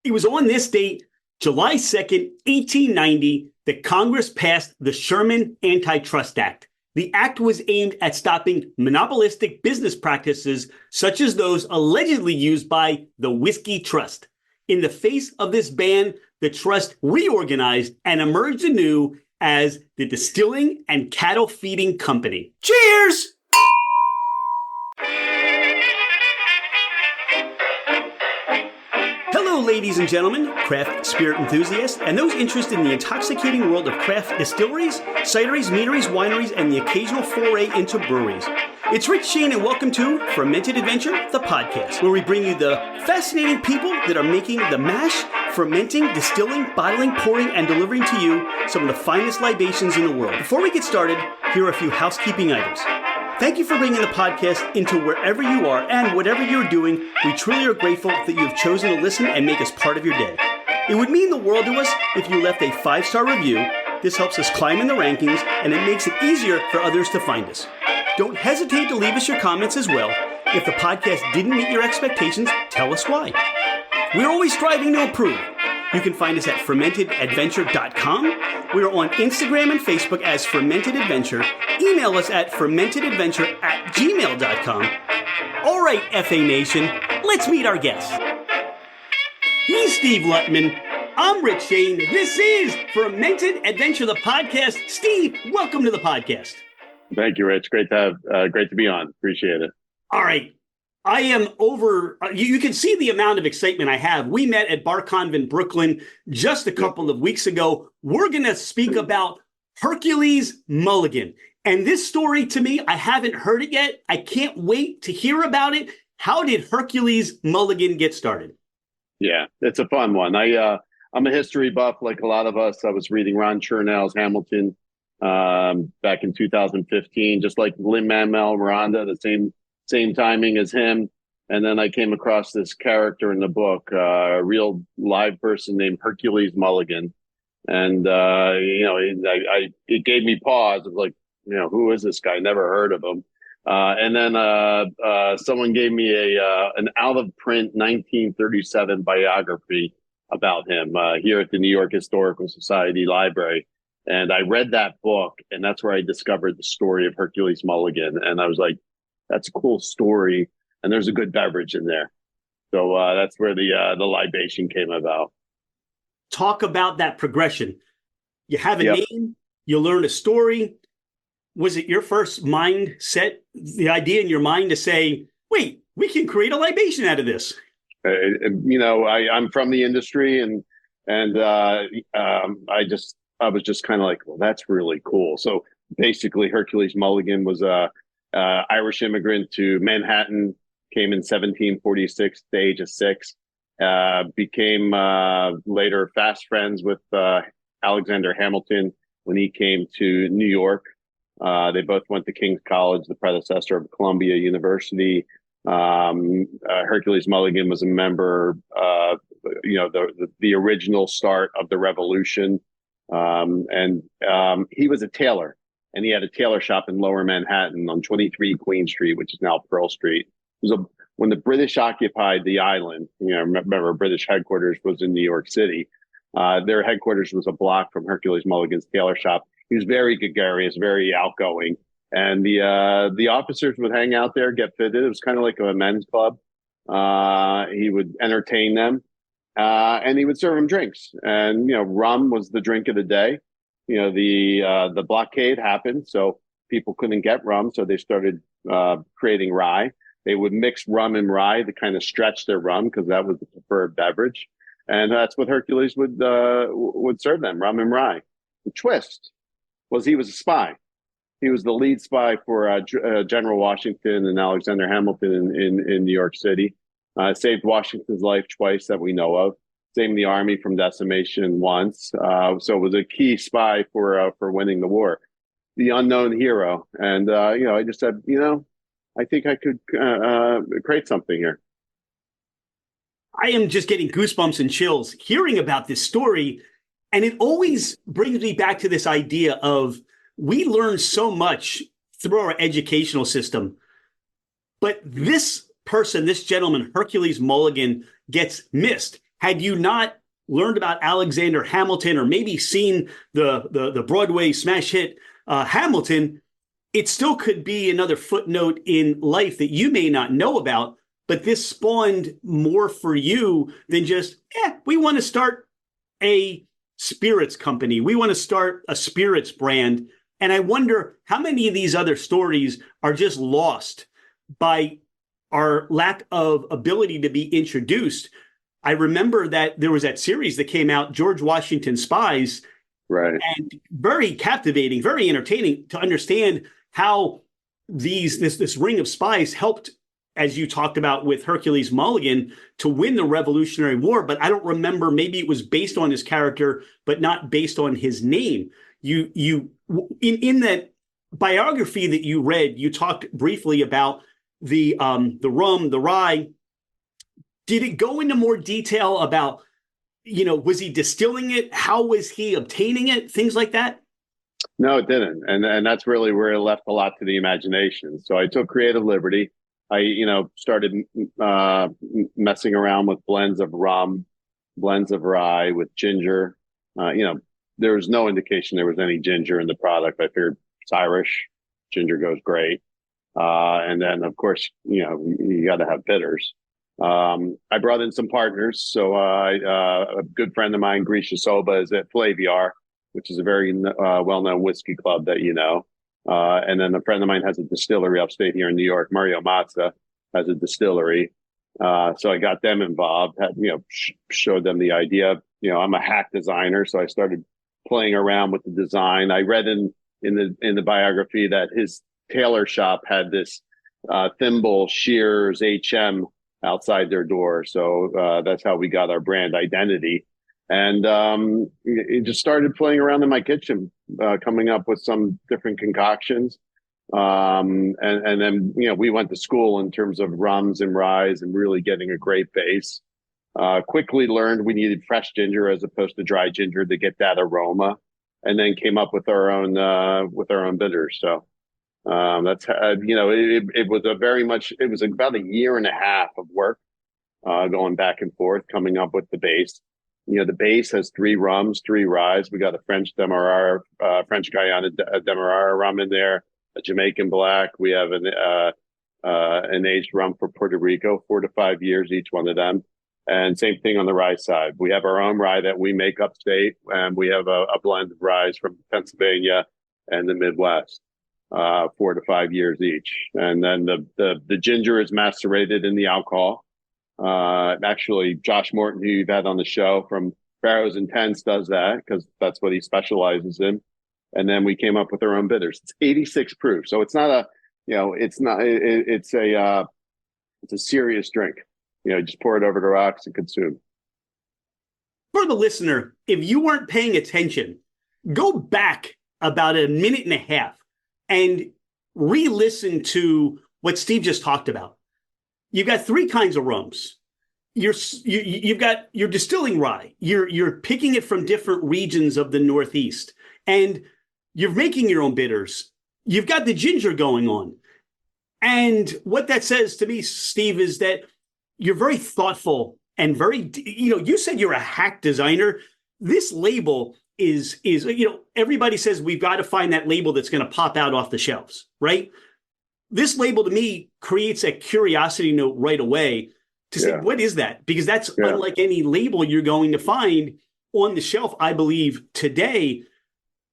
It was on this date, July 2nd, 1890, that Congress passed the Sherman Antitrust Act. The act was aimed at stopping monopolistic business practices such as those allegedly used by the Whiskey Trust. In the face of this ban, the trust reorganized and emerged anew as the Distilling and Cattle Feeding Company. Cheers! Hello, ladies and gentlemen, craft spirit enthusiasts, and those interested in the intoxicating world of craft distilleries, cideries, meaderies, wineries, and the occasional foray into breweries. It's Rich Shane, and welcome to Fermented Adventure, the podcast, where we bring you the fascinating people that are making the mash, fermenting, distilling, bottling, pouring, and delivering to you some of the finest libations in the world. Before we get started, here are a few housekeeping items. Thank you for bringing the podcast into wherever you are and whatever you're doing. We truly are grateful that you have chosen to listen and make us part of your day. It would mean the world to us if you left a 5-star review. This helps us climb in the rankings, and it makes it easier for others to find us. Don't hesitate to leave us your comments as well. If the podcast didn't meet your expectations, tell us why. We're always striving to improve. You can find us at fermentedadventure.com. We are on Instagram and Facebook as Fermented Adventure. Email us at fermentedadventure@gmail.com. All right, FA Nation, let's meet our guest. He's Steve Luttmann. I'm Rich Shane. This is Fermented Adventure, the podcast. Steve, welcome to the podcast. Thank you, Rich. Great to be on. Appreciate it. All right. I am over. You can see the amount of excitement I have. We met at Bar Convent, Brooklyn, just a couple of weeks ago. We're going to speak about Hercules Mulligan. And this story, to me, I haven't heard it yet. I can't wait to hear about it. How did Hercules Mulligan get started? Yeah, it's a fun one. I'm a history buff like a lot of us. I was reading Ron Chernow's Hamilton back in 2015, just like Lin-Manuel Miranda, the same timing as him. And then I came across this character in the book, a real live person named Hercules Mulligan. And, it gave me pause of like, who is this guy? Never heard of him. And then someone gave me an out of print 1937 biography about him here at the New York Historical Society Library. And I read that book, and that's where I discovered the story of Hercules Mulligan. And I was like, that's a cool story, and there's a good beverage in there. So that's where the libation came about. Talk about that progression. You have a name, you learn a story. Was it your first mindset, the idea in your mind to say, wait, we can create a libation out of this? I'm from the industry, and I was just kind of like, well, that's really cool. So basically, Hercules Mulligan was a Irish immigrant to Manhattan, came in 1746 at the age of 6, became later fast friends with Alexander Hamilton when he came to New York. They both went to King's College, the predecessor of Columbia University. Hercules Mulligan was a member, the original start of the Revolution. And he was a tailor. And he had a tailor shop in Lower Manhattan on 23 Queen Street, which is now Pearl Street. It was when the British occupied the island, remember British headquarters was in New York City. Their headquarters was a block from Hercules Mulligan's tailor shop. He was very gregarious, very outgoing. And the officers would hang out there, get fitted. It was kind of like a men's club. He would entertain them, and he would serve them drinks. And, rum was the drink of the day. The blockade happened, so people couldn't get rum, so they started creating rye. They would mix rum and rye to kind of stretch their rum because that was the preferred beverage, and that's what Hercules would serve them, rum and rye. The twist was he was a spy. He was the lead spy for General Washington and Alexander Hamilton in New York City. Saved Washington's life twice that we know of. Saved the army from decimation once. So it was a key spy for winning the war. The unknown hero. And, I just said, I think I could create something here. I am just getting goosebumps and chills hearing about this story. And it always brings me back to this idea of we learn so much through our educational system. But this person, this gentleman, Hercules Mulligan, gets missed. had you not learned about Alexander Hamilton or maybe seen the Broadway smash hit Hamilton, it still could be another footnote in life that you may not know about. But this spawned more for you than just, we want to start a spirits company. We want to start a spirits brand. And I wonder how many of these other stories are just lost by our lack of ability to be introduced. I remember that there was that series that came out, George Washington Spies, Right. and very captivating, very entertaining to understand how this ring of spies helped, as you talked about with Hercules Mulligan, to win the Revolutionary War. But I don't remember, maybe it was based on his character, but not based on his name. You in that biography that you read, you talked briefly about the rum, the rye. Did it go into more detail about, was he distilling it? How was he obtaining it? Things like that? No, it didn't. And that's really where it left a lot to the imagination. So I took creative liberty. I, started messing around with blends of rum, blends of rye with ginger. There was no indication there was any ginger in the product. I figured it's Irish. Ginger goes great. And then, of course, you got to have bitters. I brought in some partners. So a good friend of mine, Grisha Soba, is at Flaviar, which is a very well-known whiskey club that you know. And then a friend of mine has a distillery upstate here in New York. Mario Mazza has a distillery. So I got them involved, showed them the idea. I'm a hack designer, so I started playing around with the design. I read in the biography that his tailor shop had this thimble Shears HM outside their door. So that's how we got our brand identity. And it just started playing around in my kitchen, coming up with some different concoctions. And then, we went to school in terms of rums and ryes and really getting a great base. Quickly learned we needed fresh ginger as opposed to dry ginger to get that aroma, and then came up with our own bitters. So that's it was about a year and a half of work, going back and forth, coming up with the base. The base has 3 rums, 3 ryes. We got a French Demerara, French Guyana Demerara rum in there, a Jamaican black. We have an aged rum for Puerto Rico, 4 to 5 years, each one of them. And same thing on the rye side. We have our own rye that we make upstate, and we have a blend of ryes from Pennsylvania and the Midwest, 4 to 5 years each. And then the ginger is macerated in the alcohol. Actually, Josh Morton, who you've had on the show from Barrows and Tents, does that because that's what he specializes in. And then we came up with our own bitters. It's 86 proof, so it's not it's a serious drink. Just pour it over the rocks and consume. For the listener, if you weren't paying attention, go back about a minute and a half and re-listen to what Steve just talked about. You've got 3 kinds of rums. You've got your distilling rye. You're picking it from different regions of the Northeast, and you're making your own bitters. You've got the ginger going on, and what that says to me, Steve, is that you're very thoughtful and very. You said you're a hack designer. This label is everybody says we've got to find that label that's going to pop out off the shelves, right? This label to me creates a curiosity note right away to say, what is that? Because that's unlike any label you're going to find on the shelf, I believe, today.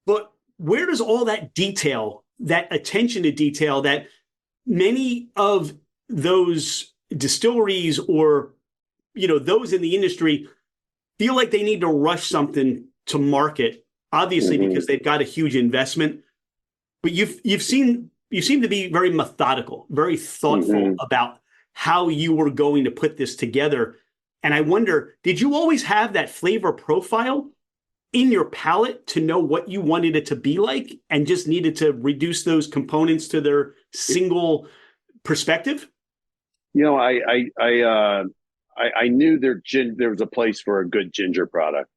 But where does all that detail, that attention to detail that many of those distilleries or, those in the industry feel like they need to rush something to market, obviously, because they've got a huge investment. But you seem to be very methodical, very thoughtful about how you were going to put this together. And I wonder, did you always have that flavor profile in your palate to know what you wanted it to be like and just needed to reduce those components to their single perspective? I knew there was a place for a good ginger product,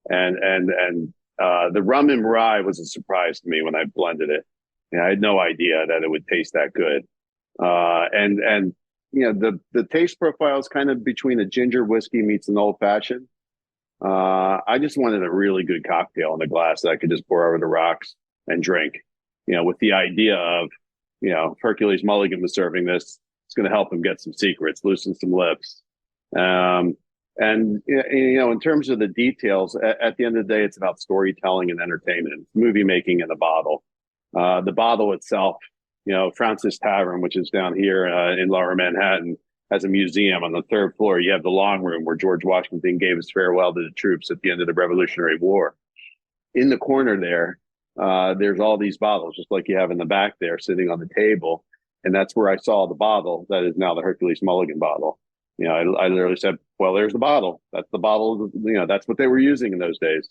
and the rum and rye was a surprise to me when I blended it. I had no idea that it would taste that good. And the taste profile is kind of between a ginger whiskey meets an old fashioned. I just wanted a really good cocktail in a glass that I could just pour over the rocks and drink, with the idea of, Hercules Mulligan was serving this. It's going to help him get some secrets, loosen some lips. And, in terms of the details, at the end of the day, it's about storytelling and entertainment, movie making in a bottle. The bottle itself, Francis Tavern, which is down here in Lower Manhattan, has a museum on the third floor. You have the long room where George Washington gave his farewell to the troops at the end of the Revolutionary War. In the corner there's all these bottles, just like you have in the back there, sitting on the table. And that's where I saw the bottle that is now the Hercules Mulligan bottle. I literally said, well, there's the bottle. That's the bottle. That's what they were using in those days.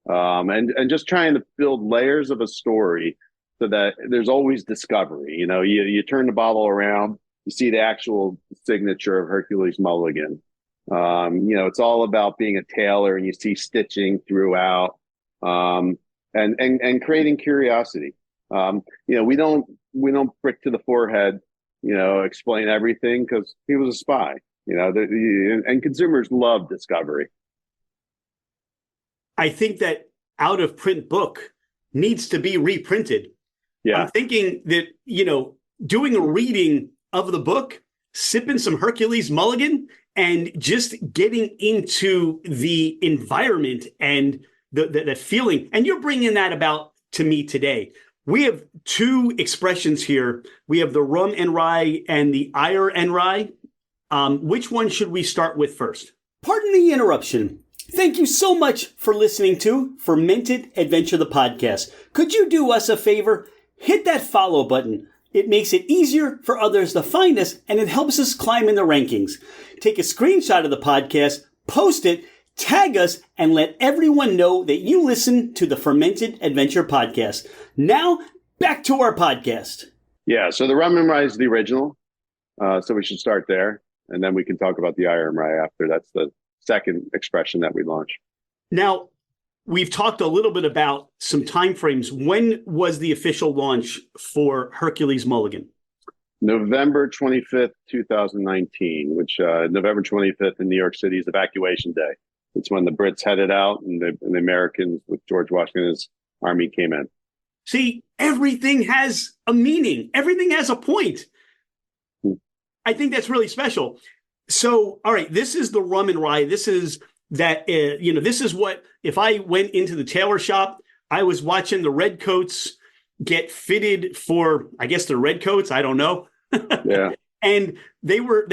And just trying to build layers of a story so that there's always discovery. You turn the bottle around, you see the actual signature of Hercules Mulligan. It's all about being a tailor, and you see stitching throughout, and creating curiosity. We don't prick to the forehead, explain everything, because he was a spy. And consumers love discovery. I think that out of print book needs to be reprinted. Yeah. I'm thinking that, doing a reading of the book, sipping some Hercules Mulligan, and just getting into the environment and the feeling. And you're bringing that about to me today. We have two expressions here. We have the rum and rye and the ire and rye. Which one should we start with first? Pardon the interruption. Thank you so much for listening to Fermented Adventure, the podcast. Could you do us a favor? Hit that follow button. It makes it easier for others to find us, and it helps us climb in the rankings. Take a screenshot of the podcast, post it, tag us, and let everyone know that you listen to the Fermented Adventure podcast. Now, back to our podcast. Yeah, so the rum and rye is the original. So we should start there, and then we can talk about the ire and rye after. That's the second expression that we launched. Now, we've talked a little bit about some timeframes. When was the official launch for Hercules Mulligan? November 25th, 2019, which November 25th in New York City is Evacuation Day. It's when the Brits headed out and the Americans with George Washington's army came in. See, everything has a meaning. Everything has a point. I think that's really special. So, all right, this is the rum and rye. This is that, this is what, if I went into the tailor shop, I was watching the red coats get fitted for, I guess, the red coats. I don't know. Yeah. And they were,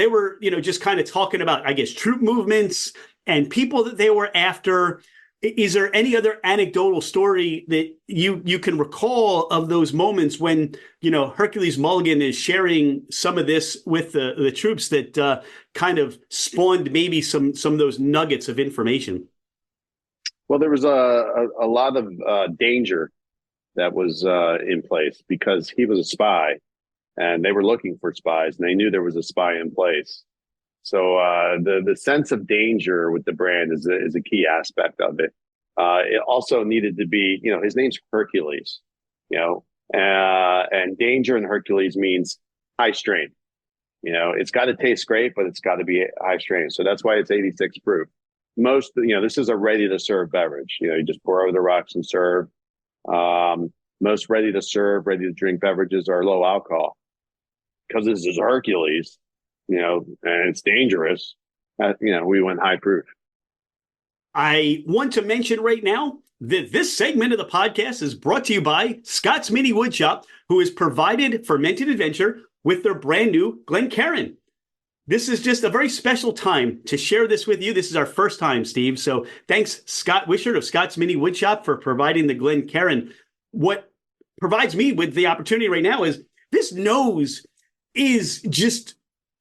just kind of talking about, I guess, troop movements and people that they were after. Is there any other anecdotal story that you can recall of those moments when, Hercules Mulligan is sharing some of this with the troops that kind of spawned maybe some of those nuggets of information? Well, there was a lot of danger that was in place because he was a spy, and they were looking for spies, and they knew there was a spy in place. So the sense of danger with the brand is a key aspect of it. It also needed to be, his name's Hercules, and danger in Hercules means high strain. It's got to taste great, but it's got to be high strain. So that's why it's 86 proof. Most, this is a ready to serve beverage. You just pour over the rocks and serve. Most ready to serve, ready to drink beverages are low alcohol. Because this is Hercules, and it's dangerous, we went high proof. I want to mention right now that this segment of the podcast is brought to you by Scott's Mini Woodshop, who has provided Fermented Adventure with their brand new Glencairn. This is just a very special time to share this with you. This is our first time, Steve. So thanks, Scott Wishart of Scott's Mini Woodshop, for providing the Glencairn. What provides me with the opportunity right now is this nose is just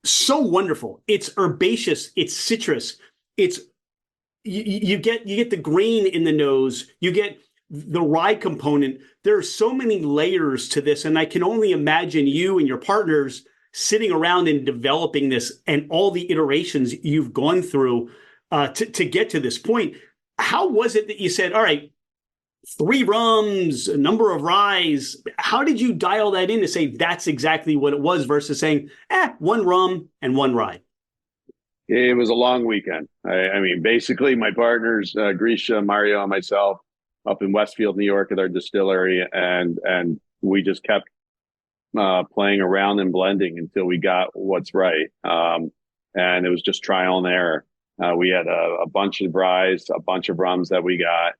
so wonderful. It's herbaceous. It's citrus. It's you get the grain in the nose. You get the rye component. There are so many layers to this, and I can only imagine you and your partners sitting around and developing this, and all the iterations you've gone through to get to this point. How was it that you said, "All right, three rums, a number of ryes. How did you dial that in to say that's exactly what it was versus saying, one rum and one rye? It was a long weekend. I mean, basically, my partners, Grisha, Mario, and myself, up in Westfield, New York, at our distillery, and we just kept playing around and blending until we got what's right. And it was just trial and error. We had a bunch of ryes, a bunch of rums that we got.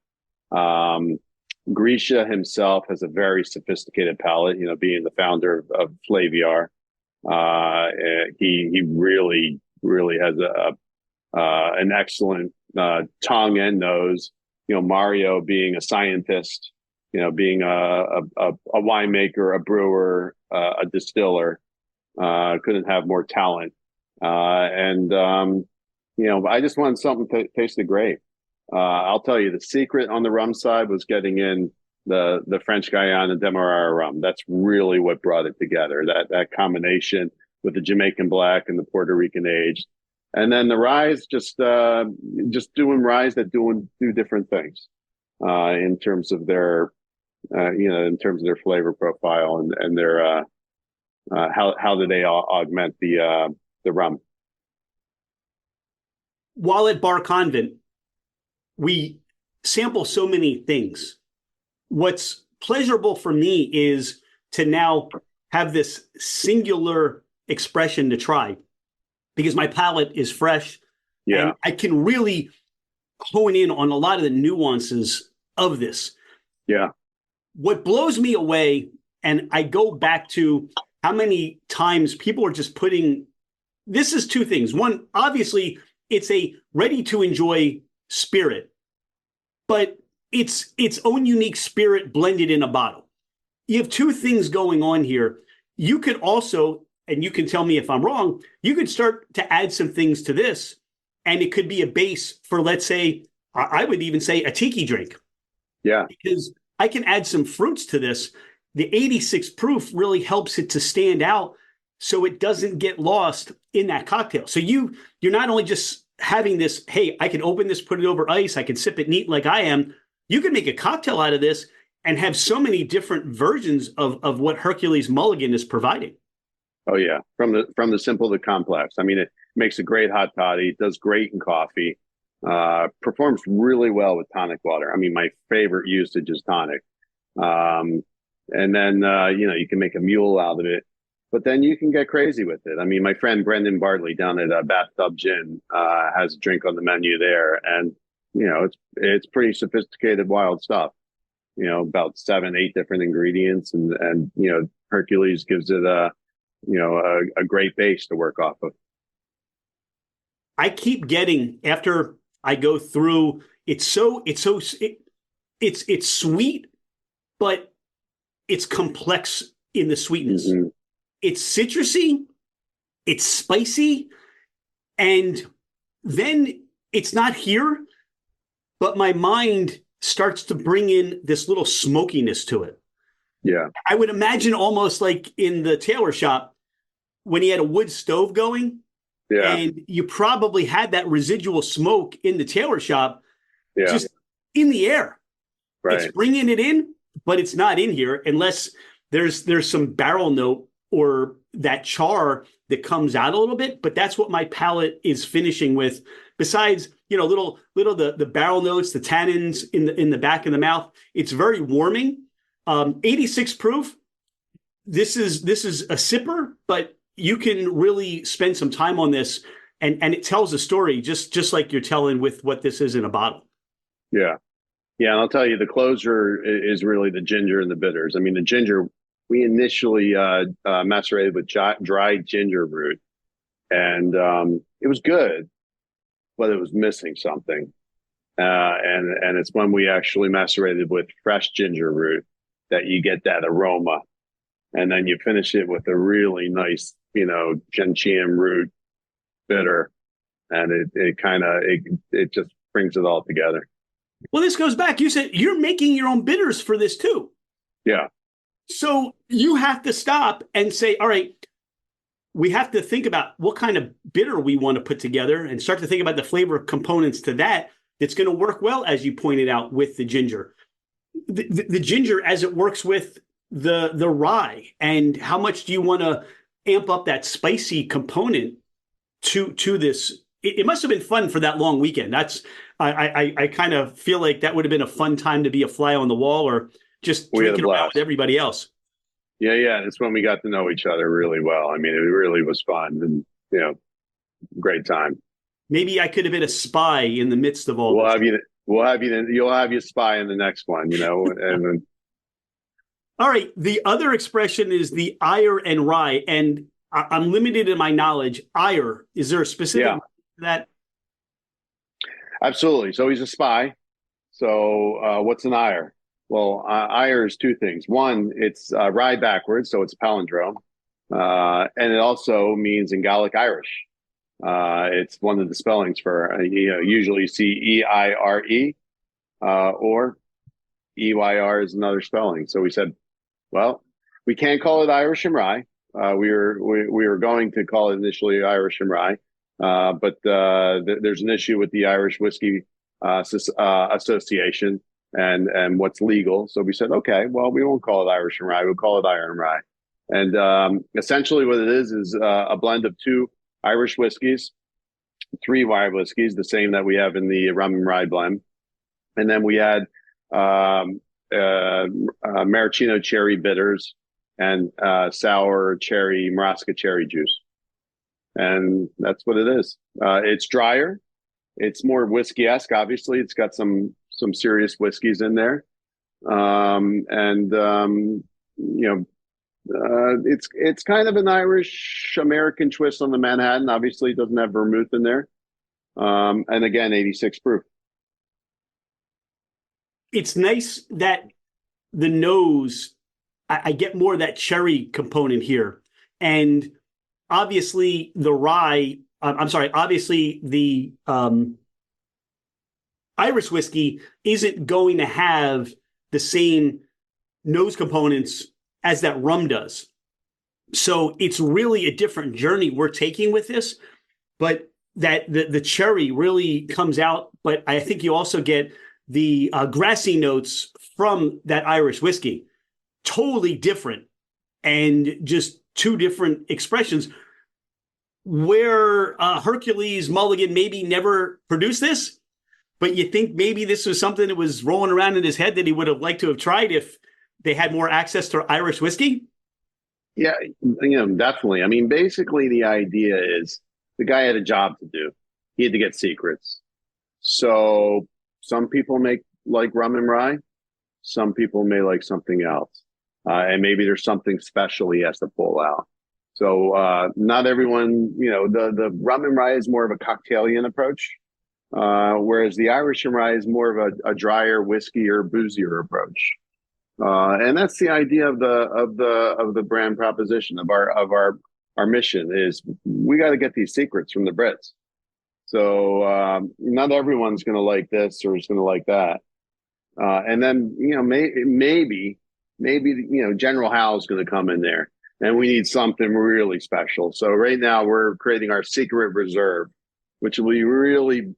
Grisha himself has a very sophisticated palate, being the founder of Flaviar. He really has an excellent tongue and nose. Mario being a scientist, being a winemaker, a brewer, a distiller, couldn't have more talent. I just wanted something that tasted great. I'll tell you, the secret on the rum side was getting in the French Guyana Demerara rum. That's really what brought it together. That combination with the Jamaican black and the Puerto Rican aged, and then the ryes, just doing ryes that do different things in terms of their flavor profile and their how do they augment the rum. While at Bar Convent, we sample so many things. What's pleasurable for me is to now have this singular expression to try, because my palate is fresh. Yeah. And I can really hone in on a lot of the nuances of this. Yeah. What blows me away, and I go back to how many times people are just this is two things. One, obviously, it's a ready to enjoy spirit, but it's its own unique spirit blended in a bottle. You have two things going on here. You could also, and you can tell me if I'm wrong, you could start to add some things to this, and it could be a base for, let's say, I would even say a tiki drink. Yeah. Because I can add some fruits to this. The 86 proof really helps it to stand out so it doesn't get lost in that cocktail. So you're not only just having this, hey, I can open this, put it over ice, I can sip it neat like I am. You can make a cocktail out of this and have so many different versions of what Hercules Mulligan is providing. Oh yeah, from the simple to the complex. I mean, it makes a great hot toddy, does great in coffee, performs really well with tonic water. I mean, my favorite usage is tonic. And then you can make a mule out of it, but then you can get crazy with it. I mean, my friend Brendan Bartley down at Bathtub Gin has a drink on the menu there, and it's pretty sophisticated, wild stuff. About 7-8 different ingredients, and Hercules gives it a great base to work off of. I keep getting, after I go through, it's sweet, but it's complex in the sweetness. Mm-hmm. It's citrusy, it's spicy, and then it's not here, but my mind starts to bring in this little smokiness to it. Yeah. I would imagine almost like in the tailor shop when he had a wood stove going. Yeah. And you probably had that residual smoke in the tailor shop, just in the air. Right. It's bringing it in, but it's not in here unless there's some barrel note or that char that comes out a little bit. But that's what my palate is finishing with. Besides, little the barrel notes, the tannins in the back of the mouth. It's very warming. 86 proof. This is a sipper, but you can really spend some time on this, and it tells a story just like you're telling with what this is in a bottle. Yeah. Yeah. And I'll tell you, the closer is really the ginger and the bitters. I mean, the ginger, we initially macerated with dried ginger root, and it was good, but it was missing something. And it's when we actually macerated with fresh ginger root that you get that aroma. And then you finish it with a really nice, gentian root bitter. And it just brings it all together. Well, this goes back. You said you're making your own bitters for this too. Yeah. So you have to stop and say, all right, we have to think about what kind of bitter we want to put together and start to think about the flavor components to that. That's going to work well, as you pointed out, with the ginger. the ginger as it works with the rye, and how much do you want to amp up that spicy component to this? It must have been fun for that long weekend. I kind of feel like that would have been a fun time to be a fly on the wall, or just We had a drinking around blast. with everybody else. Yeah. It's when we got to know each other really well. I mean, it really was fun and, great time. Maybe I could have been a spy in the midst of all We'll this. have you, you'll have you spy in the next one, and then, All right. The other expression is the ire and rye, and I'm limited in my knowledge. Ire, is there a specific that? absolutely. So he's a spy. So what's an ire? Well, ire is two things. One, it's rye backwards, so it's a palindrome. And it also means in Gaelic Irish. It's one of the spellings for, usually you see EIRE, or EYR is another spelling. So we said, well, we can't call it Irish and rye. We were going to call it initially Irish and rye, but there's an issue with the Irish Whiskey Association and what's legal. So we said, okay, well, we won't call it Irish and rye. We'll call it Iron and Rye. And essentially what it is a blend of two Irish whiskeys, three rye whiskeys, the same that we have in the rum and rye blend. And then we add maraschino cherry bitters and sour cherry, Marasca cherry juice. And that's what it is. It's drier. It's more whiskey-esque. Obviously, it's got some serious whiskeys in there. It's kind of an Irish American twist on the Manhattan. Obviously, it doesn't have vermouth in there. And again, 86 proof. It's nice that the nose, I get more of that cherry component here. And obviously the rye, obviously the Irish whiskey isn't going to have the same nose components as that rum does. So it's really a different journey we're taking with this, but that the cherry really comes out. But I think you also get the grassy notes from that Irish whiskey. Totally different, and just two different expressions. Where Hercules Mulligan maybe never produced this, but you think maybe this was something that was rolling around in his head that he would have liked to have tried if they had more access to Irish whiskey? Yeah, definitely. I mean, basically the idea is the guy had a job to do. He had to get secrets. So some people like rum and rye. Some people may like something else. And maybe there's something special he has to pull out. So not everyone, the rum and rye is more of a cocktailian approach, whereas the Irish and rye is more of a drier whiskey or boozier approach. And that's the idea of the brand proposition of our mission is we got to get these secrets from the Brits. So not everyone's going to like this or is going to like that. And then maybe General Howe's going to come in there, and we need something really special. So right now we're creating our secret reserve, which will be really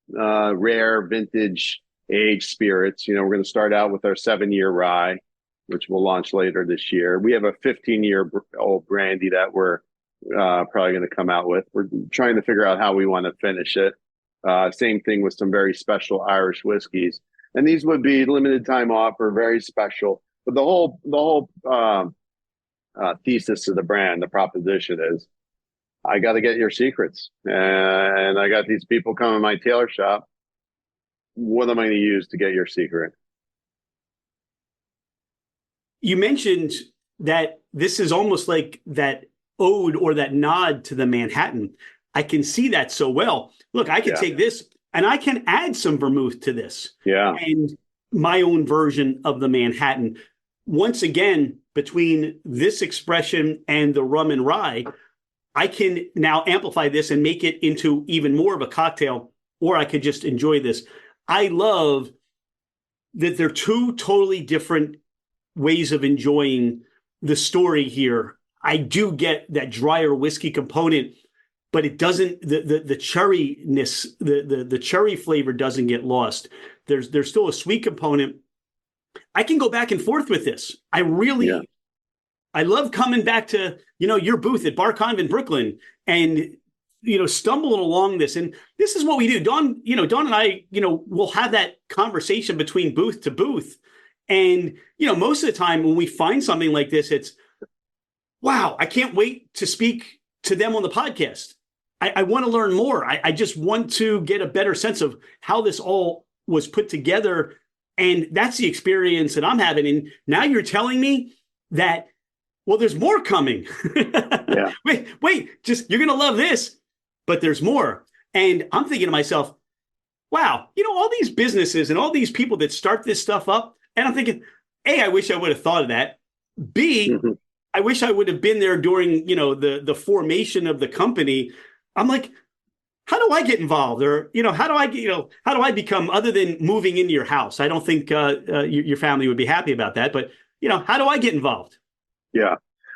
rare vintage aged spirits. We're going to start out with our 7-year rye, which we'll launch later this year. We have a 15-year-old brandy that we're probably going to come out with. We're trying to figure out how we want to finish it. Same thing with some very special Irish whiskeys. And these would be limited time offer, very special. But the whole thesis of the brand, the proposition is, I got to get your secrets. And I got these people coming to my tailor shop. What am I going to use to get your secret? You mentioned that this is almost like that ode or that nod to the Manhattan. I can see that so well. Look, I can take this and I can add some vermouth to this. Yeah. And my own version of the Manhattan. Once again, between this expression and the rum and rye, I can now amplify this and make it into even more of a cocktail, or I could just enjoy this. I love that they're two totally different ways of enjoying the story here. I do get that drier whiskey component, but it doesn't, the cherryness, the cherry flavor doesn't get lost. There's still a sweet component, I can go back and forth with this. Yeah. I love coming back to, your booth at Bar Convent, Brooklyn, and, stumbling along this. And this is what we do. Dawn and I, will have that conversation between booth to booth. And, most of the time when we find something like this, it's, wow, I can't wait to speak to them on the podcast. I want to learn more. I just want to get a better sense of how this all was put together. And that's the experience that I'm having. And now you're telling me that, well, there's more coming. Yeah. wait, just, you're going to love this, but there's more. And I'm thinking to myself, wow, all these businesses and all these people that start this stuff up. And I'm thinking, A, I wish I would have thought of that. B, I wish I would have been there during, the formation of the company. I'm like, how do I get involved? Or, how do I become, other than moving into your house? I don't think your family would be happy about that, but, how do I get involved? Yeah.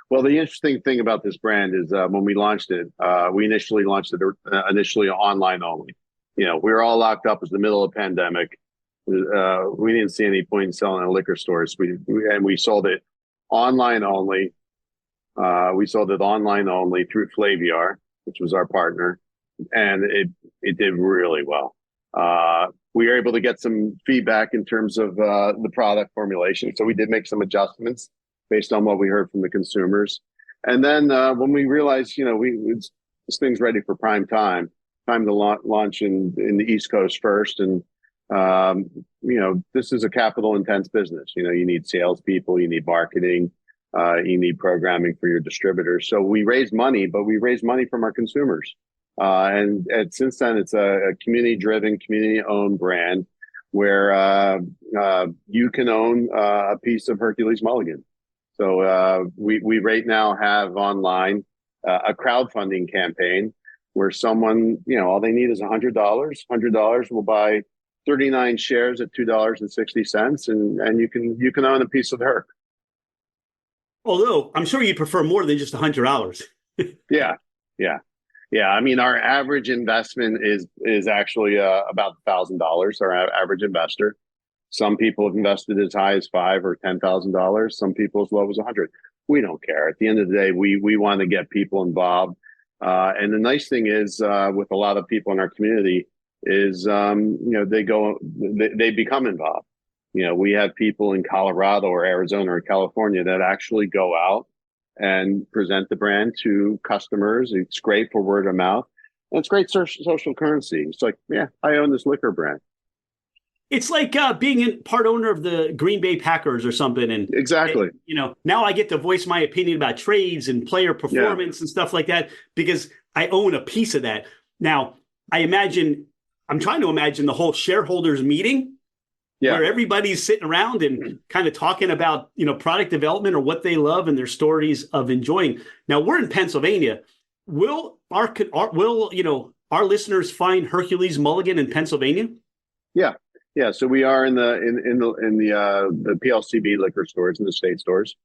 Well, the interesting thing about this brand is when we launched it, we initially launched it online only. We were all locked up. It was the middle of the pandemic. We didn't see any point in selling in liquor stores. We sold it online only. We sold it online only through Flaviar, which was our partner, and it did really well. We were able to get some feedback in terms of the product formulation, so we did make some adjustments based on what we heard from the consumers. And then when we realized, this thing's ready for time to launch in the East Coast first, and this is a capital intense business. You need salespeople, you need marketing. You need programming for your distributors. So we raised money, but we raised money from our consumers. And since then, it's a community-driven, community-owned brand where you can own a piece of Hercules Mulligan. So we right now have online a crowdfunding campaign where someone, all they need is $100. $100 will buy 39 shares at $2.60, and you can own a piece of Herc. Although I'm sure you prefer more than just $100. Yeah. I mean, our average investment is actually about $1,000. Our average investor. Some people have invested as high as $5,000 or $10,000. Some people as low as $100. We don't care. At the end of the day, we want to get people involved. And the nice thing is, with a lot of people in our community, is they become involved. We have people in Colorado or Arizona or California that actually go out and present the brand to customers. It's great for word of mouth. And it's great social currency. It's like, yeah, I own this liquor brand. It's like being a part owner of the Green Bay Packers or something. And exactly. Now I get to voice my opinion about trades and player performance and stuff like that because I own a piece of that. Now, I'm trying to imagine the whole shareholders meeting. Yeah. Where everybody's sitting around and kind of talking about, product development or what they love and their stories of enjoying. Now we're in Pennsylvania. Will our listeners find Hercules Mulligan in Pennsylvania? Yeah. So we are in the PLCB liquor stores, in the state stores.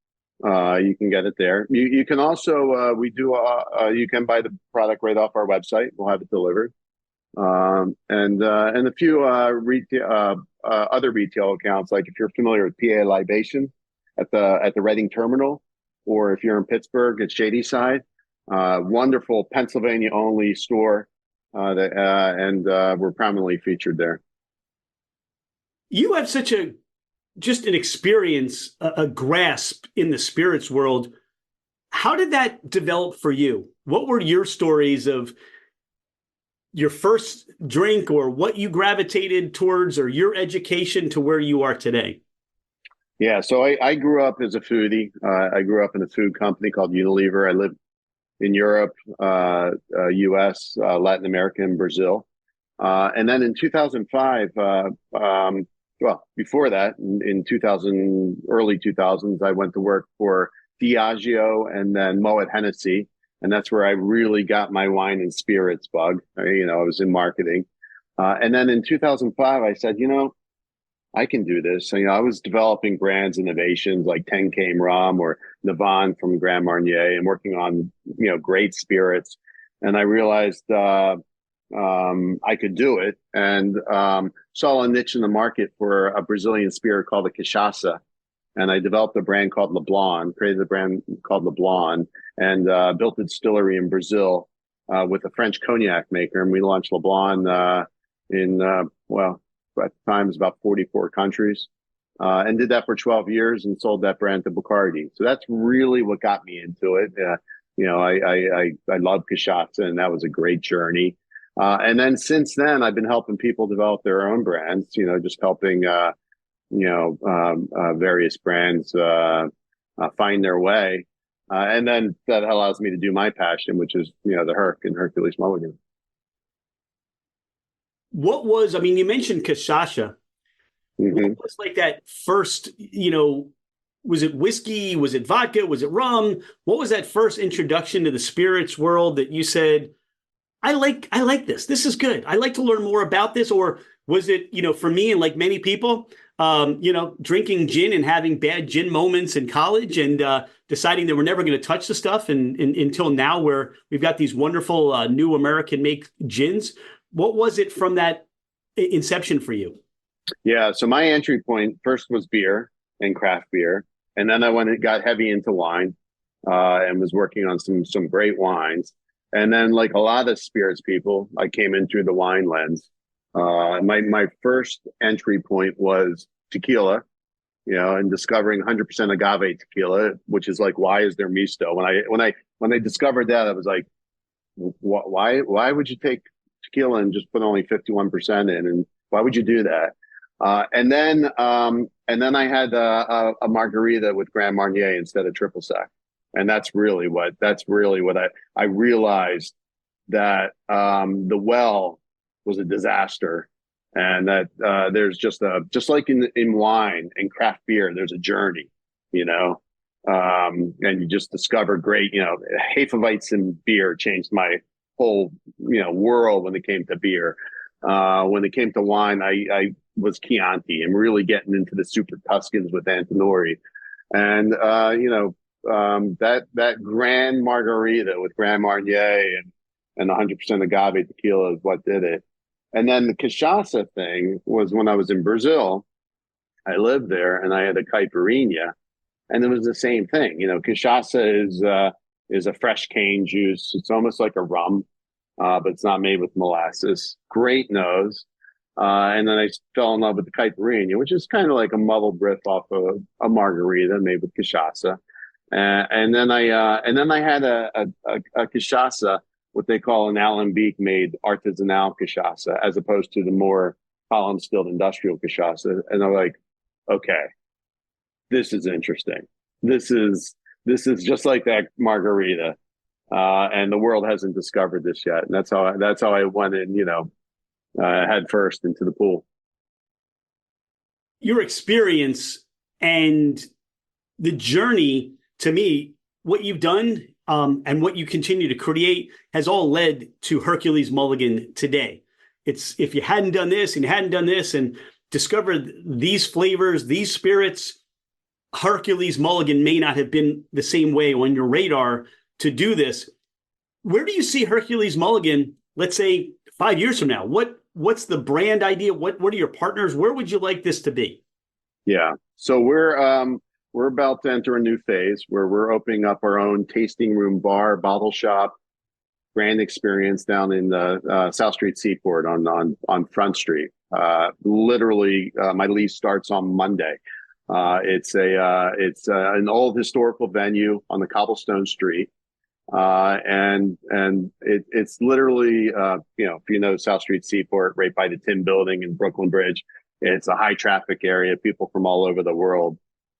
You can get it there. You can also you can buy the product right off our website. We'll have it delivered. And a few other retail accounts, like if you're familiar with PA Libation at the Reading Terminal, or if you're in Pittsburgh at Shady Side, wonderful Pennsylvania only store, and we're prominently featured there. You have such just an experience, a grasp in the spirits world. How did that develop for you? What were your stories of your first drink, or what you gravitated towards, or your education to where you are today? Yeah, so I grew up as a foodie. I grew up in a food company called Unilever. I lived in Europe, US, Latin America, and Brazil. And then in 2005, well, before that, in early 2000s, I went to work for Diageo and then Moet Hennessy. And that's where I really got my wine and spirits bug. I was in marketing. And then in 2005, I said, I can do this. I was developing brands, innovations like 10K Rum or Navon from Grand Marnier, and working on, great spirits. And I realized, I could do it, and saw a niche in the market for a Brazilian spirit called the cachaça. And I developed a brand called Leblanc, created a brand called Leblanc, and built a distillery in Brazil with a French cognac maker. And we launched Leblanc well, at the time it was about 44 countries, and did that for 12 years and sold that brand to Bacardi. So that's really what got me into it. I love cachaça, and that was a great journey. And then since then, I've been helping people develop their own brands, just helping various brands find their way. And then that allows me to do my passion, which is, the Hercules Mulligan. What was, you mentioned cachaça. Mm-hmm. What was like that first, was it whiskey? Was it vodka? Was it rum? What was that first introduction to the spirits world that you said, I like this. This is good. I like to learn more about this. Or was it, for me and like many people, drinking gin and having bad gin moments in college and deciding that we're never going to touch the stuff until now where we've got these wonderful new American make gins. What was it from that inception for you? Yeah. So my entry point first was beer and craft beer. And then I got heavy into wine and was working on some great wines. And then, like a lot of spirits people, I came in through the wine lens. My first entry point was tequila, and discovering 100% agave tequila, which is like, why is there misto? When I discovered that, I was like, why would you take tequila and just put only 51% in, and why would you do that? And then I had a margarita with Grand Marnier instead of triple sec. And that's really what I realized, that the well was a disaster, and that there's just like in wine and craft beer, there's a journey, and you just discover great, Hefeweizen beer changed my whole world when it came to beer. When it came to wine, I was Chianti and really getting into the super Tuscans with Antinori, and that Grand Margarita with Grand Marnier and 100% agave tequila is what did it. And then the cachaça thing was when I was in Brazil. I lived there and I had a caipirinha, and it was the same thing. Cachaça is a fresh cane juice. It's almost like a rum, but it's not made with molasses. Great nose. And then I fell in love with the caipirinha, which is kind of like a muddled riff off of a margarita made with cachaça. And then I had a cachaça, what they call an alambique made artisanal cachaça, as opposed to the more column distilled industrial cachaça. And I'm like, okay, this is interesting. This is just like that margarita, and the world hasn't discovered this yet. And that's how I went in, head first into the pool. Your experience and the journey, to me, what you've done and what you continue to create has all led to Hercules Mulligan today. It's if you hadn't done this and discovered these flavors, these spirits, Hercules Mulligan may not have been the same way on your radar to do this. Where do you see Hercules Mulligan, let's say 5 years from now? What's the brand idea? What are your partners? Where would you like this to be? Yeah. So we're about to enter a new phase where we're opening up our own tasting room, bar, bottle shop, brand experience down in the South Street Seaport on Front Street. Literally, my lease starts on Monday. It's an old historical venue on the cobblestone street. And it's literally, if you know South Street Seaport, right by the Tin Building and Brooklyn Bridge, it's a high traffic area, people from all over the world.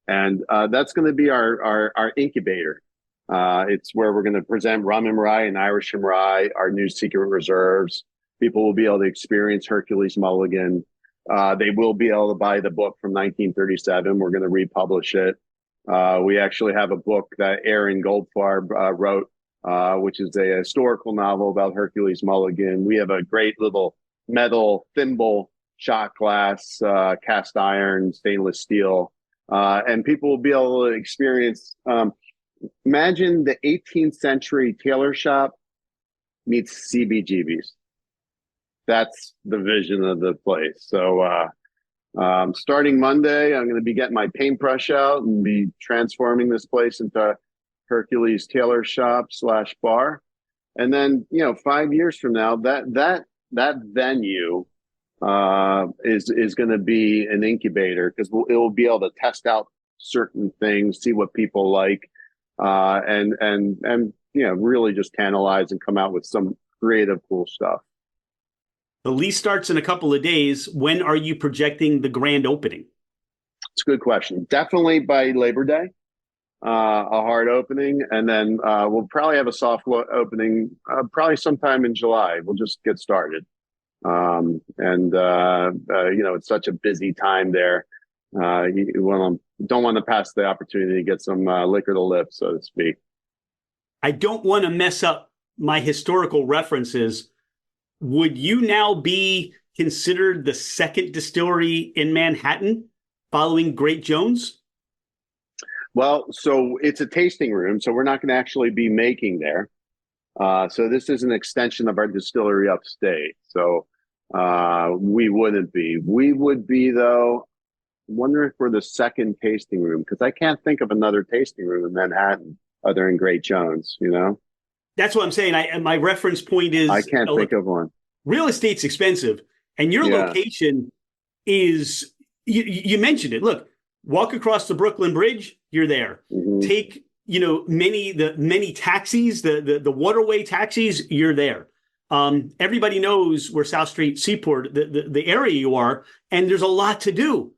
And that's going to be our incubator. It's where we're going to present rum and rye and Irish and rye, our new secret reserves. People will be able to experience Hercules Mulligan. They will be able to buy the book from 1937. We're going to republish it. We actually have a book that Aaron Goldfarb wrote, which is a historical novel about Hercules Mulligan. We have a great little metal thimble, shot glass, cast iron, stainless steel. And people will be able to experience, imagine the 18th century tailor shop meets CBGB's. that's the vision of the place. So starting Monday, I'm going to be getting my paintbrush out and be transforming this place into Hercules tailor shop / bar. And then, 5 years from now, that venue is going to be an incubator, because it will be able to test out certain things, see what people like, and really just tantalize and come out with some creative, cool stuff. The lease starts in a couple of days. When are you projecting the grand opening? It's a good question. Definitely by Labor Day, a hard opening, and then we'll probably have a soft opening probably sometime in July. We'll just get started. It's such a busy time there. You don't want to pass the opportunity to get some liquor to lip, so to speak. I don't want to mess up my historical references. Would you now be considered the second distillery in Manhattan following Great Jones? Well, so it's a tasting room, so we're not going to actually be making there. So this is an extension of our distillery upstate. So we wouldn't be. We would be, though. I wonder if we're the second tasting room, because I can't think of another tasting room in Manhattan other than Great Jones, That's what I'm saying. My reference point is, I can't think of one. Real estate's expensive, and your location is, you mentioned it. Look, walk across the Brooklyn Bridge, you're there. Mm-hmm. Take, many taxis, the waterway taxis, you're there. Everybody knows where South Street Seaport, the area you are, and there's a lot to do.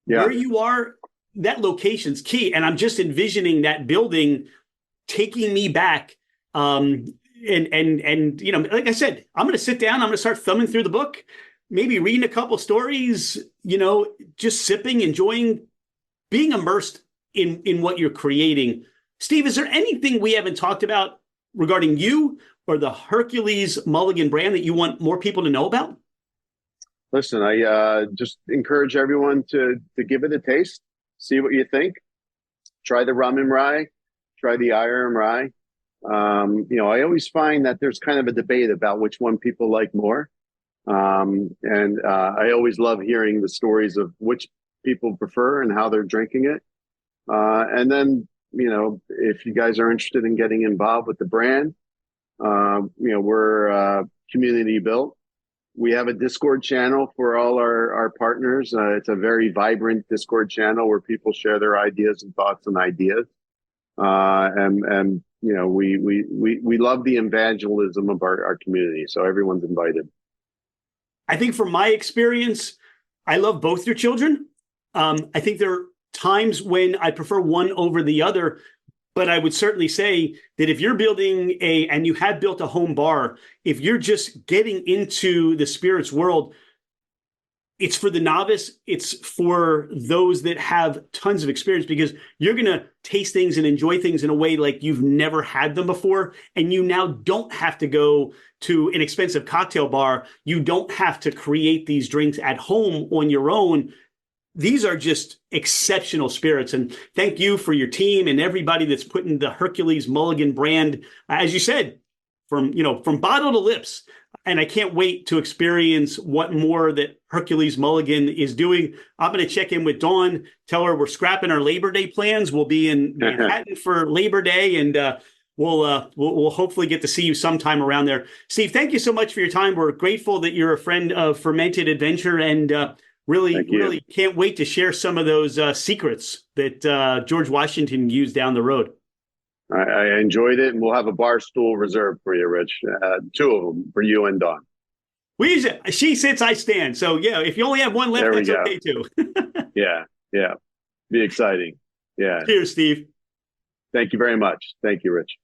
Yeah. Where you are, that location's key. And I'm just envisioning that building taking me back. And like I said, I'm going to sit down. I'm going to start thumbing through the book, maybe reading a couple stories, just sipping, enjoying, being immersed in what you're creating. Steve, is there anything we haven't talked about regarding you or the Hercules Mulligan brand that you want more people to know about? Listen, I just encourage everyone to give it a taste, see what you think. Try the rum and rye, try the iron rye. I always find that there's kind of a debate about which one people like more. I always love hearing the stories of which people prefer and how they're drinking it. And then, if you guys are interested in getting involved with the brand, we're community built. We have a Discord channel for all our partners. It's a very vibrant Discord channel where people share their ideas and thoughts and ideas. We love the evangelism of our community. So everyone's invited. I think from my experience, I love both your children. I think there are times when I prefer one over the other, but I would certainly say that if you're building and you have built a home bar, if you're just getting into the spirits world, it's for the novice. It's for those that have tons of experience, because you're going to taste things and enjoy things in a way like you've never had them before. And you now don't have to go to an expensive cocktail bar. You don't have to create these drinks at home on your own. These are just exceptional spirits. And thank you for your team and everybody that's putting the Hercules Mulligan brand, as you said, from bottle to lips. And I can't wait to experience what more that Hercules Mulligan is doing. I'm going to check in with Dawn, tell her we're scrapping our Labor Day plans. We'll be in Manhattan for Labor Day, and we'll hopefully get to see you sometime around there. Steve, thank you so much for your time. We're grateful that you're a friend of Fermented Adventure, and really can't wait to share some of those secrets that George Washington used down the road. I enjoyed it, and we'll have a bar stool reserved for you, Rich. 2 of them for you and Dawn. She sits, I stand. So, yeah, if you only have one left, that's okay, too. Yeah. Be exciting. Yeah. Cheers, Steve. Thank you very much. Thank you, Rich.